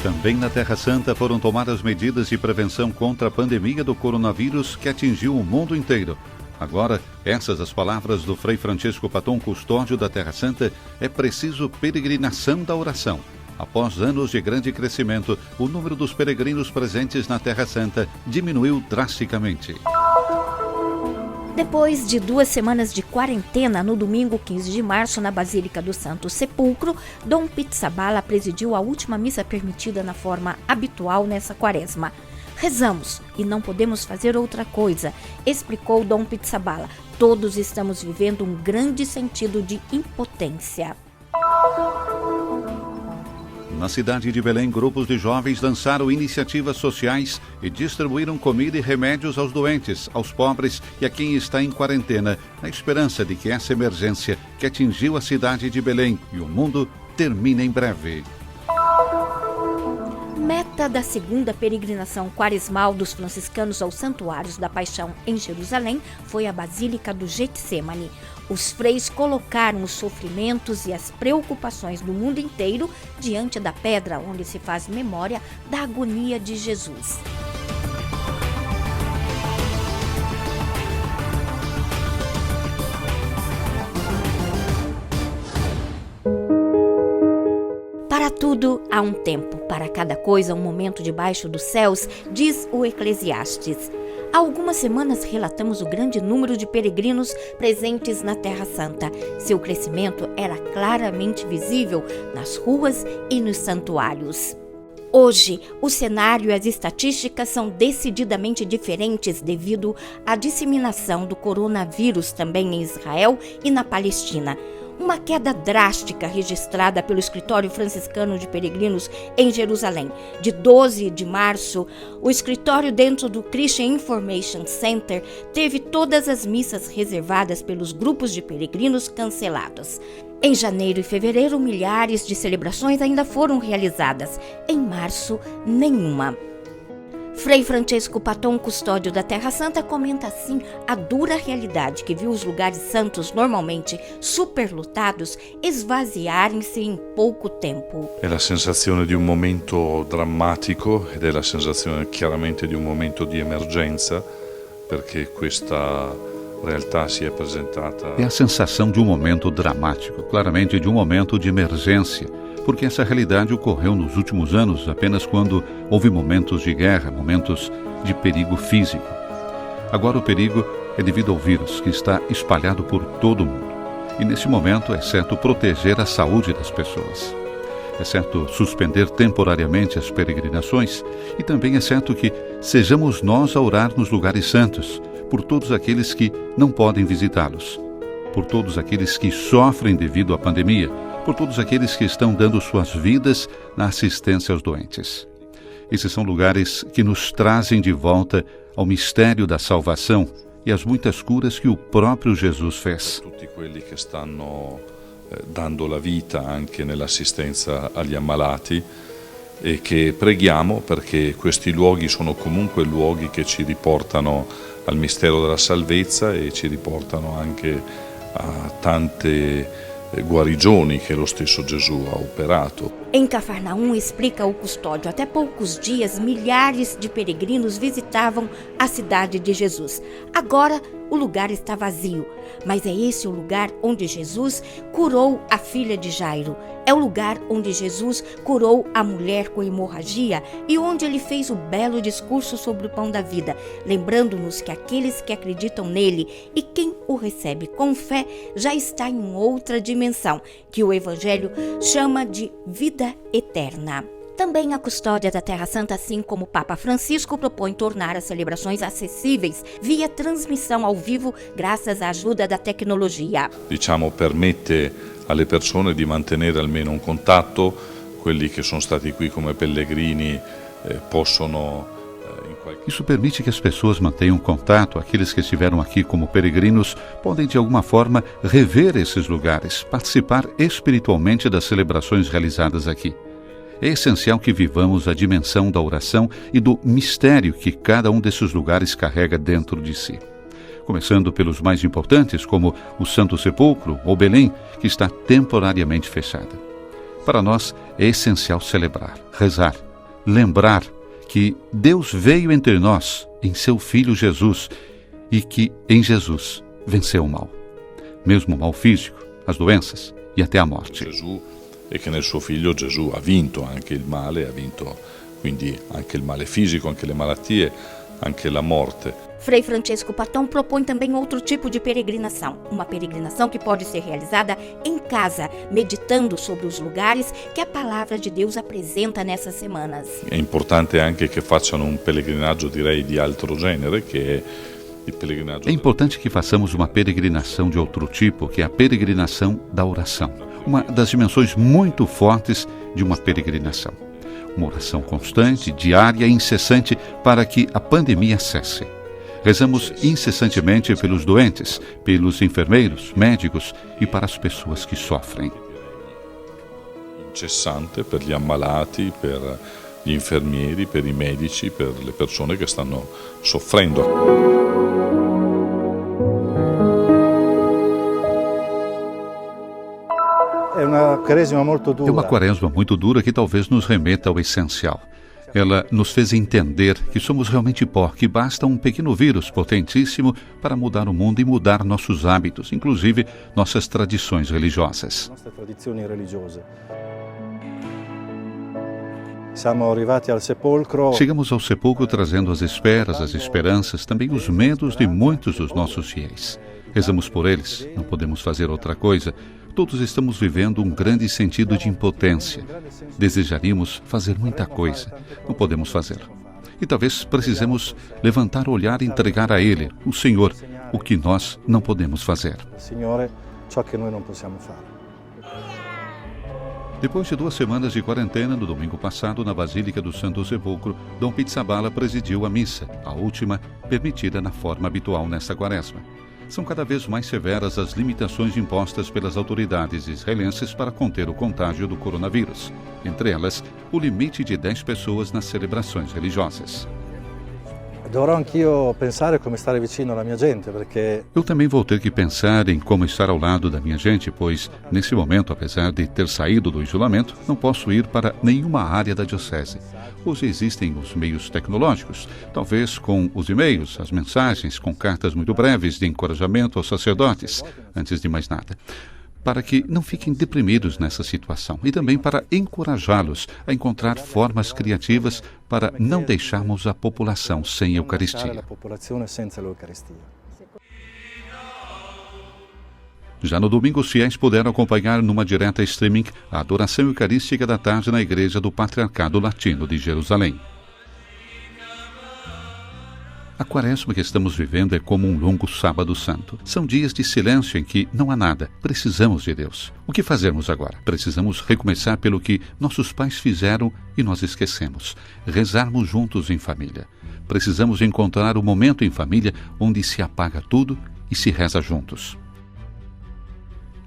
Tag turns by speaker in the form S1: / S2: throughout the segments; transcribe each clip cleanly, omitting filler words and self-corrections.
S1: Também na Terra Santa foram tomadas medidas de prevenção contra a pandemia do coronavírus que atingiu o mundo inteiro. Agora, essas as palavras do Frei Francisco Paton, custódio da Terra Santa, é preciso peregrinação da oração. Após anos de grande crescimento, o número dos peregrinos presentes na Terra Santa diminuiu drasticamente.
S2: Depois de 2 semanas de quarentena, no domingo 15 de março, na Basílica do Santo Sepulcro, Dom Pizzaballa presidiu a última missa permitida na forma habitual nessa quaresma. Rezamos e não podemos fazer outra coisa, explicou Dom Pizzaballa. Todos estamos vivendo um grande sentido de impotência.
S1: Na cidade de Belém, grupos de jovens lançaram iniciativas sociais e distribuíram comida e remédios aos doentes, aos pobres e a quem está em quarentena, na esperança de que essa emergência que atingiu a cidade de Belém e o mundo termine em breve.
S2: Meta da segunda peregrinação quaresmal dos franciscanos aos Santuários da Paixão em Jerusalém foi a Basílica do Getsemane. Os freis colocaram os sofrimentos e as preocupações do mundo inteiro diante da pedra onde se faz memória da agonia de Jesus. Para tudo há um tempo, para cada coisa um momento debaixo dos céus, diz o Eclesiastes. Há algumas semanas relatamos o grande número de peregrinos presentes na Terra Santa. Seu crescimento era claramente visível nas ruas e nos santuários. Hoje, o cenário e as estatísticas são decididamente diferentes devido à disseminação do coronavírus também em Israel e na Palestina. Uma queda drástica registrada pelo Escritório Franciscano de Peregrinos em Jerusalém. De 12 de março, o escritório dentro do Christian Information Center teve todas as missas reservadas pelos grupos de peregrinos canceladas. Em janeiro e fevereiro, milhares de celebrações ainda foram realizadas. Em março, nenhuma. Frei Francisco Paton, custódio da Terra Santa, comenta assim a dura realidade que viu os lugares santos, normalmente superlotados, esvaziarem-se em pouco tempo.
S3: È la sensazione di un momento drammatico ed è la sensazione chiaramente di un momento di emergenza, perché questa realtà si è presentata.
S1: É a sensação de um momento dramático, claramente de um momento de emergência, porque essa realidade ocorreu nos últimos anos apenas quando houve momentos de guerra, momentos de perigo físico. Agora o perigo é devido ao vírus, que está espalhado por todo o mundo. E nesse momento é certo proteger a saúde das pessoas. É certo suspender temporariamente as peregrinações e também é certo que sejamos nós a orar nos lugares santos, por todos aqueles que não podem visitá-los, por todos aqueles que sofrem devido à pandemia, por todos aqueles que estão dando suas vidas na assistência aos doentes. Esses são lugares que nos trazem de volta ao mistério da salvação e às muitas curas que o próprio Jesus fez.
S3: Tutti quelli che stanno dando la vita anche nell'assistenza agli ammalati e che preghiamo perché questi luoghi sono comunque luoghi che ci riportano al mistero della salvezza e ci riportano anche a tante guarigioni che lo stesso Gesù ha operato.
S2: Em Cafarnaum, explica o custódio, até poucos dias, milhares de peregrinos visitavam a cidade de Jesus. Agora, o lugar está vazio, mas é esse o lugar onde Jesus curou a filha de Jairo. É o lugar onde Jesus curou a mulher com hemorragia e onde ele fez o belo discurso sobre o pão da vida, lembrando-nos que aqueles que acreditam nele e quem o recebe com fé já está em outra dimensão, que o Evangelho chama de vida eterna. Também a custódia da Terra Santa, assim como o Papa Francisco, propõe tornar as celebrações acessíveis via transmissão ao vivo graças à ajuda da tecnologia.
S3: Permette alle persone di mantenere almeno un contatto, quelli che sono stati qui come pellegrini possono.
S1: Isso permite que as pessoas mantenham contato, aqueles que estiveram aqui como peregrinos podem de alguma forma rever esses lugares, participar espiritualmente das celebrações realizadas aqui. É essencial que vivamos a dimensão da oração e do mistério que cada um desses lugares carrega dentro de si. Começando pelos mais importantes, como o Santo Sepulcro ou Belém, que está temporariamente fechada. Para nós, é essencial celebrar, rezar, lembrar que Deus veio entre nós em seu Filho Jesus e que em Jesus venceu o mal, mesmo o mal físico, as doenças e até a morte.
S3: Gesù, e che nel suo figlio Gesù ha vinto anche il male, ha vinto quindi anche il male fisico, anche le malattie, anche la morte.
S2: Frei Francesco Patton propõe também outro tipo de peregrinação, uma peregrinação que pode ser realizada em casa, meditando sobre os lugares que a palavra de Deus apresenta nessas semanas.
S3: È importante anche che facciano un pellegrinaggio, direi, di altro genere, che è il pellegrinaggio.
S1: É importante que façamos uma peregrinação de outro tipo, que é a peregrinação da oração, uma das dimensões muito fortes de uma peregrinação. Uma oração constante, diária e incessante para que a pandemia cesse. Rezamos incessantemente pelos doentes, pelos enfermeiros, médicos e para as pessoas que sofrem.
S3: Incessante per gli ammalati, per gli infermieri, per i medici, per le persone che stanno soffrendo.
S1: É uma quaresma muito dura que talvez nos remeta ao essencial. Ela nos fez entender que somos realmente pó, que basta um pequeno vírus potentíssimo para mudar o mundo e mudar nossos hábitos, inclusive nossas tradições religiosas. Chegamos ao sepulcro trazendo as esperas, as esperanças, também os medos de muitos dos nossos fiéis. Rezamos por eles, não podemos fazer outra coisa. Todos estamos vivendo um grande sentido de impotência. Desejaríamos fazer muita coisa, não podemos fazer. E talvez precisemos levantar o olhar e entregar a Ele, o Senhor, o que nós não podemos fazer. Depois de 2 semanas de quarentena, no domingo passado, na Basílica do Santo Sepulcro, Dom Pizzaballa presidiu a missa, a última permitida na forma habitual nesta quaresma. São cada vez mais severas as limitações impostas pelas autoridades israelenses para conter o contágio do coronavírus. Entre elas, o limite de 10 pessoas nas celebrações religiosas. Eu também vou ter que pensar em como estar ao lado da minha gente, pois, nesse momento, apesar de ter saído do isolamento, não posso ir para nenhuma área da diocese. Hoje existem os meios tecnológicos, talvez com os e-mails, as mensagens, com cartas muito breves de encorajamento aos sacerdotes, antes de mais nada, para que não fiquem deprimidos nessa situação e também para encorajá-los a encontrar formas criativas para não deixarmos a população sem Eucaristia. Já no domingo, os fiéis puderam acompanhar numa direta streaming a adoração eucarística da tarde na Igreja do Patriarcado Latino de Jerusalém. A quaresma que estamos vivendo é como um longo sábado santo. São dias de silêncio em que não há nada. Precisamos de Deus. O que fazermos agora? Precisamos recomeçar pelo que nossos pais fizeram e nós esquecemos. Rezarmos juntos em família. Precisamos encontrar o momento em família onde se apaga tudo e se reza juntos.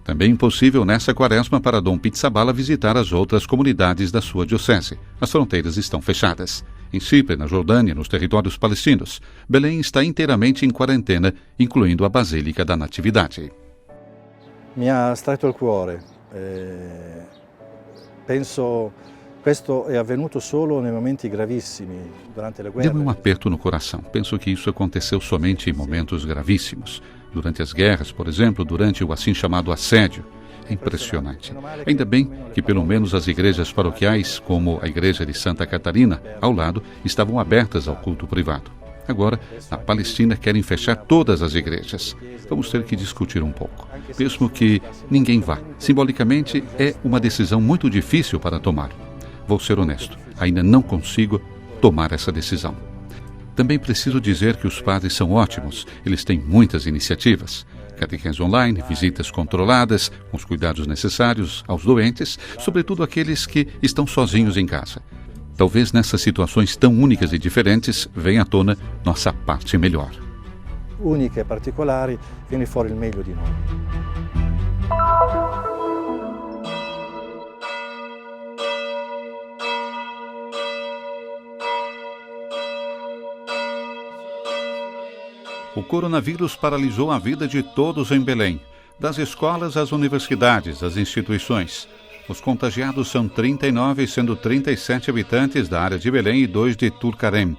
S1: Também impossível nessa quaresma para Dom Pizzaballa visitar as outras comunidades da sua diocese. As fronteiras estão fechadas. Em Chipre, na Jordânia, nos territórios palestinos, Belém está inteiramente em quarentena, incluindo a Basílica da Natividade.
S4: Mi ha stretto il cuore. Penso questo è avvenuto solo nei momenti gravissimi, durante le guerre.
S1: Deu-me um aperto no coração. Penso que isso aconteceu somente em momentos gravíssimos. Durante as guerras, por exemplo, durante o assim chamado assédio. É impressionante. Ainda bem que pelo menos as igrejas paroquiais, como a igreja de Santa Catarina, ao lado, estavam abertas ao culto privado. Agora, na Palestina querem fechar todas as igrejas. Vamos ter que discutir um pouco. Mesmo que ninguém vá. Simbolicamente, é uma decisão muito difícil para tomar. Vou ser honesto, ainda não consigo tomar essa decisão. Também preciso dizer que os padres são ótimos. Eles têm muitas iniciativas. Catequese online, visitas controladas, com os cuidados necessários aos doentes, sobretudo aqueles que estão sozinhos em casa. Talvez nessas situações tão únicas e diferentes venha à tona nossa parte melhor.
S4: Única e particolari, viene fuori il meglio di noi.
S1: O coronavírus paralisou a vida de todos em Belém, das escolas às universidades, às instituições. Os contagiados são 39, sendo 37 habitantes da área de Belém e 2 de Tulkarem.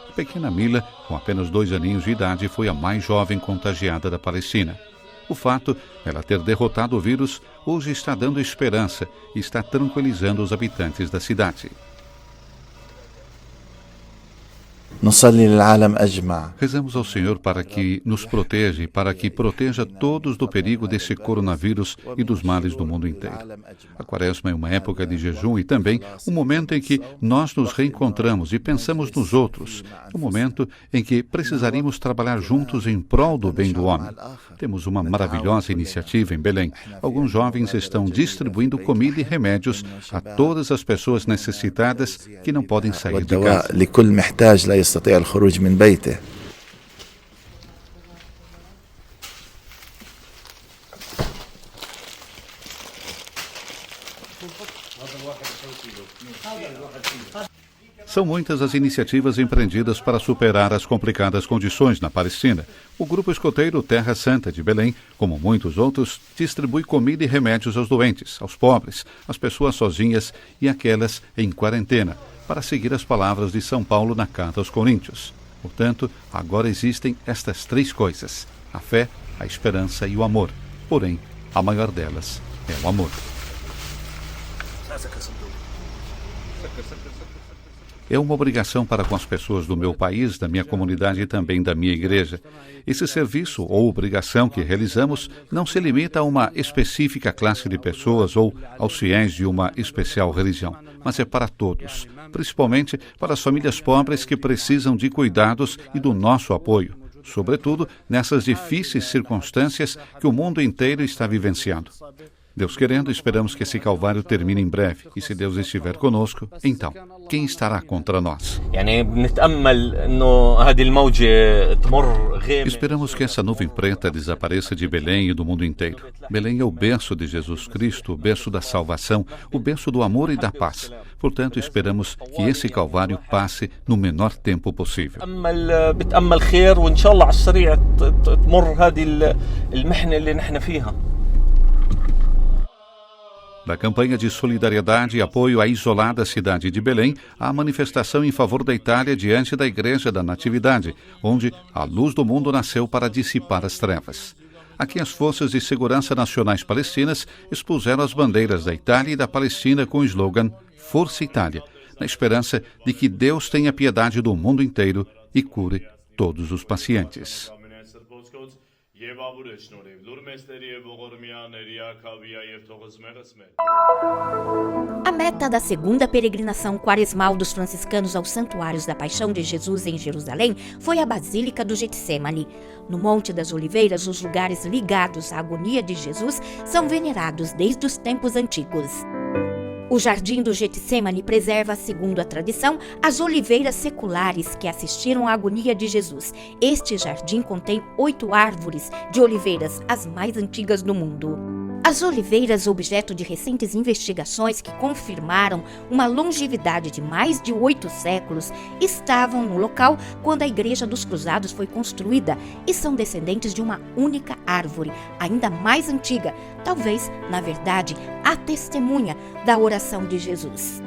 S1: A pequena Mila, com apenas 2 aninhos de idade, foi a mais jovem contagiada da Palestina. O fato dela ter derrotado o vírus hoje está dando esperança e está tranquilizando os habitantes da cidade. Rezamos ao Senhor para que nos proteja e para que proteja todos do perigo desse coronavírus e dos males do mundo inteiro. A Quaresma é uma época de jejum e também um momento em que nós nos reencontramos e pensamos nos outros, um momento em que precisaríamos trabalhar juntos em prol do bem do homem. Temos uma maravilhosa iniciativa em Belém. Alguns jovens estão distribuindo comida e remédios a todas as pessoas necessitadas que não podem sair de casa.
S5: يستطيع الخروج من بيته.
S1: São muitas as iniciativas empreendidas para superar as complicadas condições na Palestina. O grupo escoteiro Terra Santa de Belém, como muitos outros, distribui comida e remédios aos doentes, aos pobres, às pessoas sozinhas e àquelas em quarentena, para seguir as palavras de São Paulo na Carta aos Coríntios. Portanto, agora existem estas 3 coisas: a fé, a esperança e o amor. Porém, a maior delas é o amor. É uma obrigação para com as pessoas do meu país, da minha comunidade e também da minha igreja. Esse serviço ou obrigação que realizamos não se limita a uma específica classe de pessoas ou aos fiéis de uma especial religião, mas é para todos, principalmente para as famílias pobres que precisam de cuidados e do nosso apoio, sobretudo nessas difíceis circunstâncias que o mundo inteiro está vivenciando. Deus querendo, esperamos que esse calvário termine em breve. E se Deus estiver conosco, então, quem estará contra nós? Esperamos que essa nuvem preta desapareça de Belém e do mundo inteiro. Belém é o berço de Jesus Cristo, o berço da salvação, o berço do amor e da paz. Portanto, esperamos que esse calvário passe no menor tempo possível. Da campanha de solidariedade e apoio à isolada cidade de Belém, à manifestação em favor da Itália diante da Igreja da Natividade, onde a luz do mundo nasceu para dissipar as trevas. Aqui as forças de segurança nacionais palestinas expuseram as bandeiras da Itália e da Palestina com o slogan Força Itália, na esperança de que Deus tenha piedade do mundo inteiro e cure todos os pacientes.
S2: A meta da segunda peregrinação quaresmal dos franciscanos aos santuários da Paixão de Jesus em Jerusalém foi a Basílica do Getsemane. No Monte das Oliveiras, os lugares ligados à agonia de Jesus são venerados desde os tempos antigos. O Jardim do Getsemane preserva, segundo a tradição, as oliveiras seculares que assistiram à agonia de Jesus. Este jardim contém 8 árvores de oliveiras, as mais antigas do mundo. As oliveiras, objeto de recentes investigações que confirmaram uma longevidade de mais de 8 séculos, estavam no local quando a Igreja dos Cruzados foi construída e são descendentes de uma única árvore, ainda mais antiga, talvez, na verdade, a testemunha da oração de Jesus.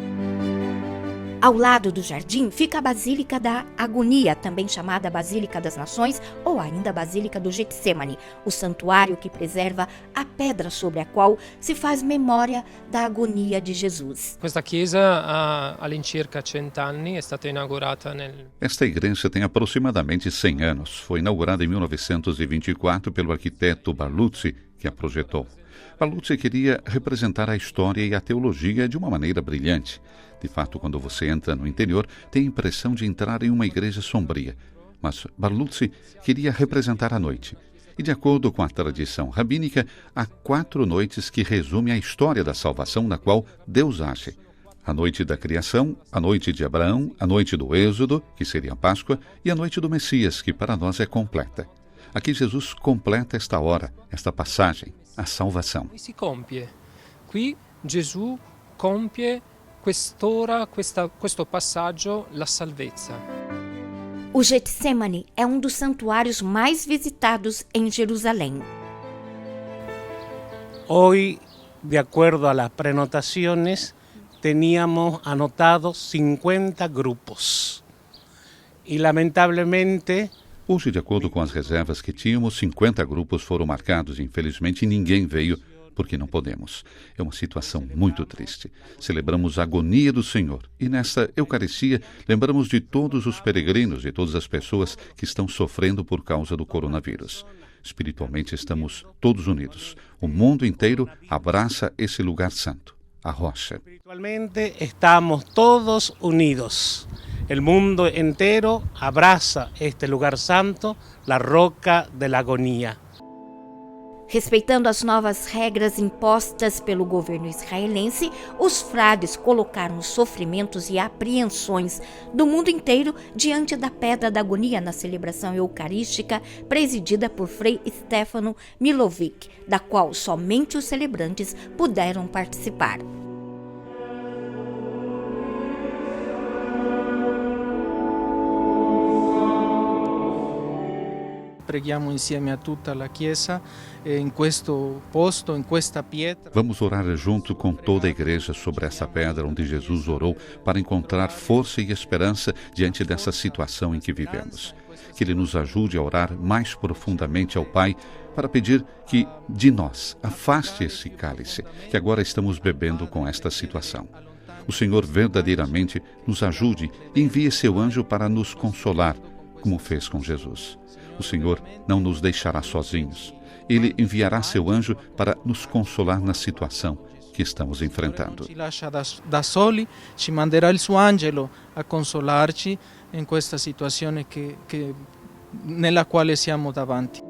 S2: Ao lado do jardim fica a Basílica da Agonia, também chamada Basílica das Nações ou ainda Basílica do Getsemane, o santuário que preserva a pedra sobre a qual se faz memória da agonia de Jesus.
S6: Questa chiesa ha all'incirca 100 anni, è stata inaugurata nel...
S1: Esta igreja tem aproximadamente 100 anos. Foi inaugurada em 1924 pelo arquiteto Barluzzi, que a projetou. Barluzzi queria representar a história e a teologia de uma maneira brilhante. De fato, quando você entra no interior, tem a impressão de entrar em uma igreja sombria. Mas Barluzzi queria representar a noite. E de acordo com a tradição rabínica, há 4 noites que resumem a história da salvação na qual Deus age. A noite da criação, a noite de Abraão, a noite do Êxodo, que seria a Páscoa, e a noite do Messias, que para nós é completa. Aqui Jesus completa esta hora, esta passagem, a salvação.
S6: Qui si compie. Qui Gesù compie quest'ora, questo passaggio, la salvezza.
S2: O Getsemane é um dos santuários mais visitados em Jerusalém.
S7: Hoy
S5: de acuerdo a las prenotaciones, teníamos anotados 50 grupos. E, lamentavelmente,
S1: Hoje, de acordo com as reservas que tínhamos, 50 grupos foram marcados. Infelizmente, ninguém veio porque não podemos. É uma situação muito triste. Celebramos a agonia do Senhor e nesta Eucaristia lembramos de todos os peregrinos e todas as pessoas que estão sofrendo por causa do coronavírus. Espiritualmente estamos todos unidos. O mundo inteiro abraça esse lugar santo, a rocha.
S5: Espiritualmente estamos todos unidos. El mundo entero abraza este lugar santo, la roca de la agonía.
S2: Respeitando as novas regras impostas pelo governo israelense, os frades colocaram os sofrimentos e apreensões do mundo inteiro diante da Pedra da Agonia na celebração eucarística presidida por Frei Stefano Milovic, da qual somente os celebrantes puderam participar.
S7: Preghiamo insieme a tutta la Chiesa in questo posto, in questa pietra.
S1: Vamos orar junto com toda a igreja sobre essa pedra onde Jesus orou para encontrar força e esperança diante dessa situação em que vivemos. Que Ele nos ajude a orar mais profundamente ao Pai para pedir que de nós afaste esse cálice que agora estamos bebendo com esta situação. O Senhor verdadeiramente nos ajude e envie seu anjo para nos consolar, como fez com Jesus. O Senhor não nos deixará sozinhos. Ele enviará seu anjo para nos consolar na situação que estamos enfrentando.
S7: Ci lascia da soli, ci manderà il suo angelo a consolarci in questa situazione nella quale siamo davanti.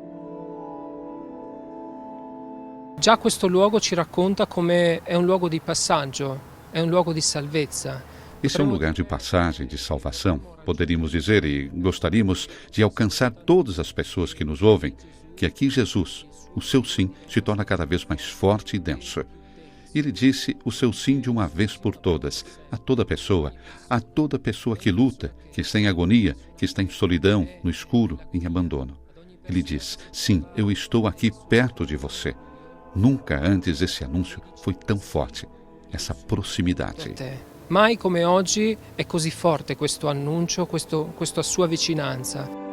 S6: Già questo luogo ci racconta come è un luogo di passaggio, è un luogo di salvezza.
S1: Esse é um lugar de passagem, de salvação, poderíamos dizer, e gostaríamos de alcançar todas as pessoas que nos ouvem, que aqui Jesus, o seu sim, se torna cada vez mais forte e denso. Ele disse o seu sim de uma vez por todas, a toda pessoa que luta, que está em agonia, que está em solidão, no escuro, em abandono. Ele diz, sim, eu estou aqui perto de você. Nunca antes esse anúncio foi tão forte, essa proximidade.
S6: Mai come oggi è così forte questo annuncio, questa sua vicinanza.